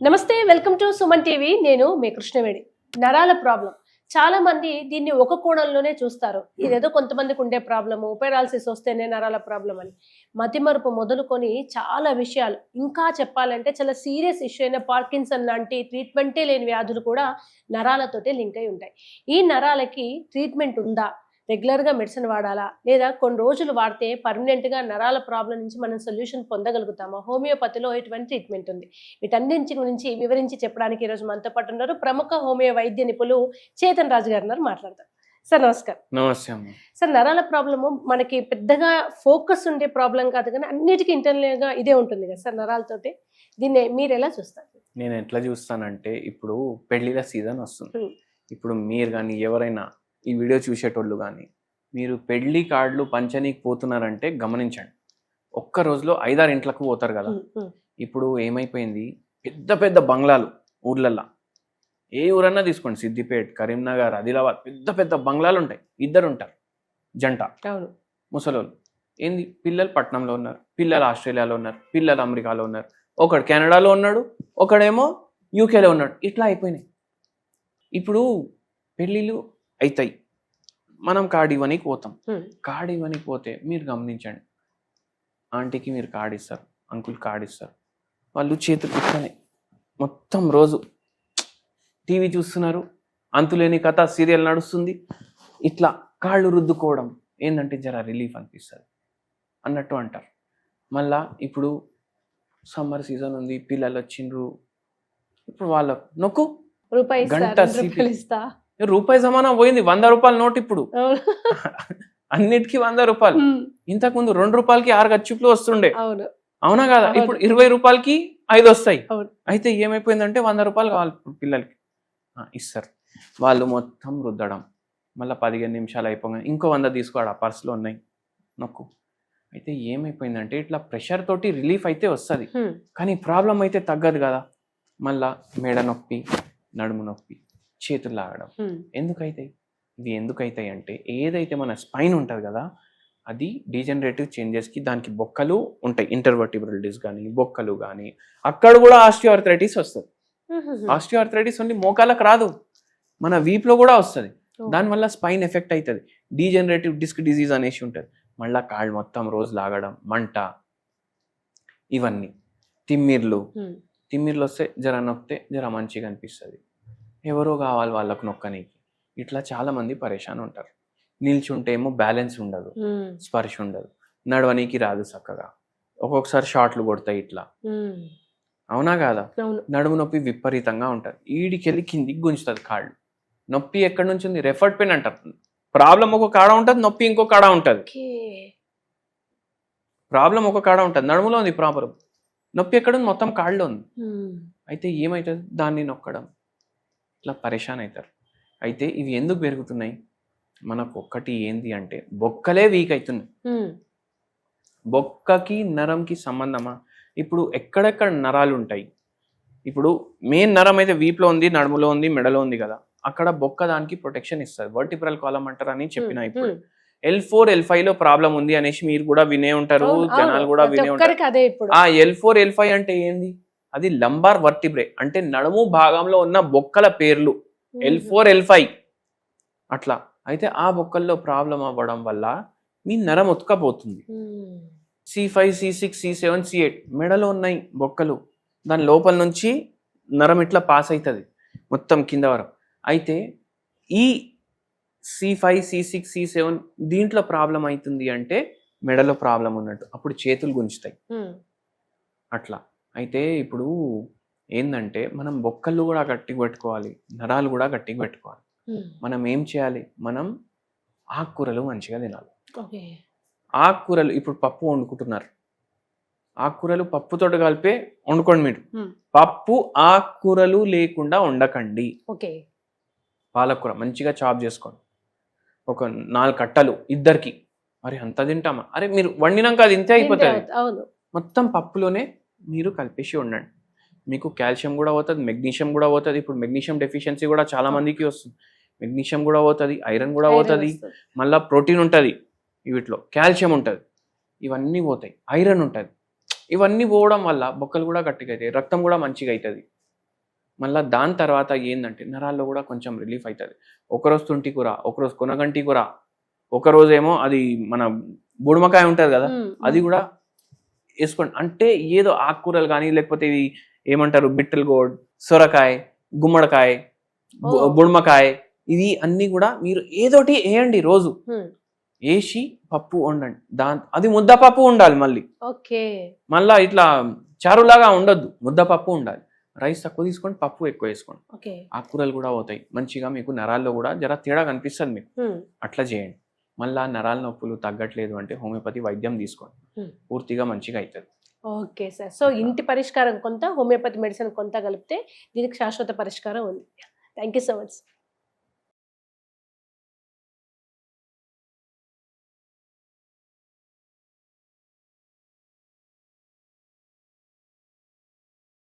నమస్తే, welcome to Suman TV. నేను మీ కృష్ణవేణి. నరాల ప్రాబ్లం చాలా మంది దీన్ని ఒక కోణంలోనే చూస్తారు. ఇదేదో కొంతమందికి ఉండే ప్రాబ్లము, పెరాలసిస్ వస్తేనే నరాల ప్రాబ్లం అని. మతిమరుపు మొదలుకొని చాలా విషయాలు, ఇంకా చెప్పాలంటే చాలా సీరియస్ ఇష్యూ అయిన పార్కిన్సన్ లాంటి ట్రీట్మెంటే లేని వ్యాధులు కూడా నరాలతోటే లింక్ అయి ఉంటాయి. ఈ నరాలకి ట్రీట్మెంట్ ఉందా? రెగ్యులర్గా మెడిసిన్ వాడాలా, లేదా కొన్ని రోజులు వాడితే పర్మనెంట్గా నరాల ప్రాబ్లం నుంచి మనం సొల్యూషన్ పొందగలుగుతామా? హోమియోపతిలో ఎటువంటి ట్రీట్మెంట్ ఉంది? వీటన్నింటి గురించి వివరించి చెప్పడానికి ఈరోజు మనతో పాటు ఉన్నారు ప్రముఖ హోమియో వైద్య నిపుణులు చేతన్ రాజు గారు ఉన్నారు. మాట్లాడతారు. సార్ నమస్కారం. నమస్తే అమ్మ. సార్, నరాల ప్రాబ్లము మనకి పెద్దగా ఫోకస్ ఉండే ప్రాబ్లం కాదు, కానీ అన్నిటికీ ఇంటర్నల్గా ఇదే ఉంటుంది కదా సార్ నరాలతోటి. దీన్ని మీరు ఎలా చూస్తారు? నేను ఎట్లా చూస్తానంటే, ఇప్పుడు పెళ్లిల సీజన్ వస్తుంది. ఇప్పుడు మీరు కానీ ఎవరైనా ఈ వీడియో చూసేటోళ్ళు కానీ మీరు పెళ్లి కార్డులు పంచనీకి పోతున్నారంటే గమనించండి. ఒక్క రోజులో 5-6 ఇంట్లకు పోతారు కదా. ఇప్పుడు ఏమైపోయింది, పెద్ద పెద్ద బంగ్లాలు ఊర్లల్లో, ఏ ఊరన్నా తీసుకోండి, సిద్దిపేట, కరీంనగర్, ఆదిలాబాద్, పెద్ద పెద్ద బంగ్లాలు ఉంటాయి. 2 ఉంటారు జంట, ముసలోళ్ళు. ఏంది, పిల్లలు పట్నంలో ఉన్నారు, పిల్లలు ఆస్ట్రేలియాలో ఉన్నారు, పిల్లలు అమెరికాలో ఉన్నారు, ఒకడు కెనడాలో ఉన్నాడు, ఒకడేమో యూకేలో ఉన్నాడు. ఇట్లా అయిపోయినాయి. ఇప్పుడు పెళ్ళిళ్ళు అవుతాయి, మనం కార్డు ఇవ్వనికి పోతాం. కార్డు ఇవ్వనికి పోతే మీరు గమనించండి, ఆంటీకి మీరు కార్డు ఇస్తారు, అంకుల్ కార్డు ఇస్తారు, వాళ్ళు చేతులు ఇట్లనే మొత్తం రోజు టీవీ చూస్తున్నారు, అంతులేని కథ సీరియల్ నడుస్తుంది, ఇట్లా కాళ్ళు రుద్దుకోవడం ఏంటంటే జర రిలీఫ్ అనిపిస్తుంది అన్నట్టు అంటారు. మళ్ళా ఇప్పుడు సమ్మర్ సీజన్ ఉంది, పిల్లలు వచ్చిండ్రు, ఇప్పుడు వాళ్ళ నొక్కు గంట రూపాయి సమానం పోయింది. 100 రూపాయల నోట్ ఇప్పుడు అన్నిటికీ 100 రూపాయలు. ఇంతకు ముందు 2 రూపాయలకి 6 గచ్చిపులు వస్తుండే, అవునా కదా? ఇప్పుడు 20 రూపాయలకి 5 వస్తాయి. అయితే ఏమైపోయిందంటే 100 రూపాయలు కావాలి పిల్లలకి, ఇస్తారు. వాళ్ళు మొత్తం రుద్దడం, మళ్ళీ 15 నిమిషాలు అయిపోగా ఇంకో 100 తీసుకోవాలి, ఆ పర్సులో ఉన్నాయి, నొక్కు. అయితే ఏమైపోయిందంటే ఇట్లా ప్రెషర్ తోటి రిలీఫ్ అయితే వస్తుంది, కానీ ప్రాబ్లం అయితే తగ్గదు కదా. మళ్ళా మెడ నొప్పి, నడుము నొప్పి, చేతులు లాగడం. ఎందుకైతాయి ఇవి? ఎందుకైతాయి అంటే ఏదైతే మన స్పైన్ ఉంటుంది కదా, అది డీజనరేటివ్ చేంజెస్కి దానికి బొక్కలు ఉంటాయి, ఇంటర్వర్టిబ్రల్ డిస్క్ కానీ బొక్కలు కానీ, అక్కడ కూడా ఆస్టియోఆర్థరైటిస్ వస్తుంది. ఆస్టియోఆర్థరైటిస్ ఓన్లీ మోకాలకు రాదు, మన వీపులో కూడా వస్తుంది. దానివల్ల స్పైన్ ఎఫెక్ట్ అవుతుంది, డీజనరేటివ్ డిస్క్ డిజీజ్ అనేసి ఉంటుంది. మళ్ళీ కాళ్ళు మొత్తం రోజు లాగడం, మంట, ఇవన్నీ. తిమ్మిర్లు వస్తే జర నొక్కితే జర మంచిగా అనిపిస్తుంది, ఎవరో కావాలి వాళ్ళకు నొక్కనికి. ఇట్లా చాలా మంది పరేషాన్ ఉంటారు. నిల్చుంటే ఏమో బ్యాలెన్స్ ఉండదు, స్పర్శ ఉండదు, నడవనికి రాదు చక్కగా, ఒక్కొక్కసారి షార్ట్లు కొడతాయి ఇట్లా, అవునా కాదా? నడుము నొప్పి విపరీతంగా ఉంటుంది, ఈడికెళ్ళి కిందికి గుంజుతుంది కాళ్ళు. నొప్పి ఎక్కడి నుంచి ఉంది? రెఫర్డ్ పెయిన్ అంటారు. ప్రాబ్లం ఒక కాడ ఉంటుంది, నొప్పి ఇంకో కాడ ఉంటుంది. ప్రాబ్లం ఒక కాడ ఉంటుంది, నడుములో ఉంది ప్రాబ్లం, నొప్పి ఎక్కడ ఉంది? మొత్తం కాళ్ళలో ఉంది. అయితే ఏమవుతుంది, దాన్ని నొక్కడం, ఇట్లా పరేషాన్ అవుతారు. అయితే ఇవి ఎందుకు పెరుగుతున్నాయి? మనకు ఒక్కటి ఏంది అంటే బొక్కలే వీక్ అవుతున్నాయి. బొక్కకి నరంకి సంబంధమా? ఇప్పుడు ఎక్కడెక్కడ నరాలు ఉంటాయి, ఇప్పుడు మెయిన్ నరం అయితే వీపులో ఉంది, నడుములో ఉంది, మెడలో ఉంది కదా, అక్కడ బొక్క దానికి ప్రొటెక్షన్ ఇస్తుంది, వర్టిబ్రల్ కాలమ్ అంటారు అని చెప్పిన. ఇప్పుడు L4 L5 లో ప్రాబ్లం ఉంది అనేసి మీరు కూడా వినే ఉంటారు, జనాలు కూడా వినే ఉంటారు. ఆ L4 L5 అంటే ఏంది? అది లంబార్ వర్టిబ్రే, అంటే నడుము భాగంలో ఉన్న బొక్కల పేర్లు L4 L5 అట్లా. అయితే ఆ బొక్కల్లో ప్రాబ్లం అవ్వడం వల్ల మీ నరం ఉతకపోతుంది. C5 C6 C7 C8 మెడలో ఉన్నాయి బొక్కలు, దాని లోపల నుంచి నరం ఇట్లా పాస్ అవుతుంది మొత్తం కింద వరకు. అయితే ఈ C5 C6 C7 దీంట్లో ప్రాబ్లం అవుతుంది అంటే మెడలో ప్రాబ్లం ఉన్నట్టు, అప్పుడు చేతులు గుంజుతాయి అట్లా. అయితే ఇప్పుడు ఏంటంటే మనం బొక్కలు కూడా గట్టిగా పెట్టుకోవాలి, నరాలు కూడా గట్టిగా పెట్టుకోవాలి. మనం ఏం చేయాలి? మనం ఆకుకూరలు మంచిగా తినాలి. ఆకుకూరలు, ఇప్పుడు పప్పు వండుకుంటున్నారు, ఆకుకూరలు పప్పుతో కలిపే వండుకోండి మీరు. పప్పు ఆకుకూరలు లేకుండా వండకండి. పాలకూర మంచిగా చాప్ చేసుకోండి, ఒక 4 కట్టలు ఇద్దరికి. మరి అంత తింటామా? అరే మీరు వండినాక అది ఇంతే అయిపోతుంది. మొత్తం పప్పులోనే మీరు కలిపేసి ఉండండి, మీకు కాల్షియం కూడా పోతుంది, మెగ్నీషియం కూడా పోతుంది. ఇప్పుడు మెగ్నీషియం డెఫిషియన్సీ కూడా చాలా మందికి వస్తుంది, మెగ్నీషియం కూడా పోతుంది, ఐరన్ కూడా పోతుంది, మళ్ళీ ప్రోటీన్ ఉంటుంది వీటిలో, కాల్షియం ఉంటుంది, ఇవన్నీ పోతాయి, ఐరన్ ఉంటుంది. ఇవన్నీ పోవడం వల్ల బొక్కలు కూడా గట్టిగా అవుతాయి, రక్తం కూడా మంచిగా అవుతుంది. మళ్ళీ దాని తర్వాత ఏంటంటే నరాల్లో కూడా కొంచెం రిలీఫ్ అవుతుంది. ఒకరోజు తుంటి కూర, ఒకరోజు కొనగంటి కూర, ఒకరోజేమో అది మన బుడమకాయ ఉంటుంది కదా, అది కూడా వేసుకోండి. అంటే ఏదో ఆకుకూరలు కానీ లేకపోతే ఇవి ఏమంటారు బిట్టల్ గోడ్, సొరకాయ, గుమ్మడికాయ, బుడమకాయ, ఇవి అన్ని కూడా మీరు ఏదోటి వేయండి రోజు. వేసి పప్పు వండండి. అది ముద్దపప్పు ఉండాలి. మళ్ళీ మళ్ళా ఇట్లా చారులాగా ఉండొద్దు, ముద్దపప్పు ఉండాలి. రైస్ తక్కువ తీసుకోండి, పప్పు ఎక్కువ వేసుకోండి. ఆకుకూరలు కూడా పోతాయి మంచిగా. మీకు నరాల్లో కూడా జర తేడా కనిపిస్తుంది మీకు. అట్లా చేయండి. మళ్ళా నరాల నొప్పులు తగ్గట్లేదు అంటే హోమియోపతి వైద్యం తీసుకోండి, పూర్తిగా మంచిగా అవుతుంది. Okay sir. సో ఇంటి పరిష్కారం కొంత, హోమియోపతి మెడిసిన్ కొంత కలిపితే దీనికి శాశ్వత పరిష్కారం ఉంది. Thank you so much.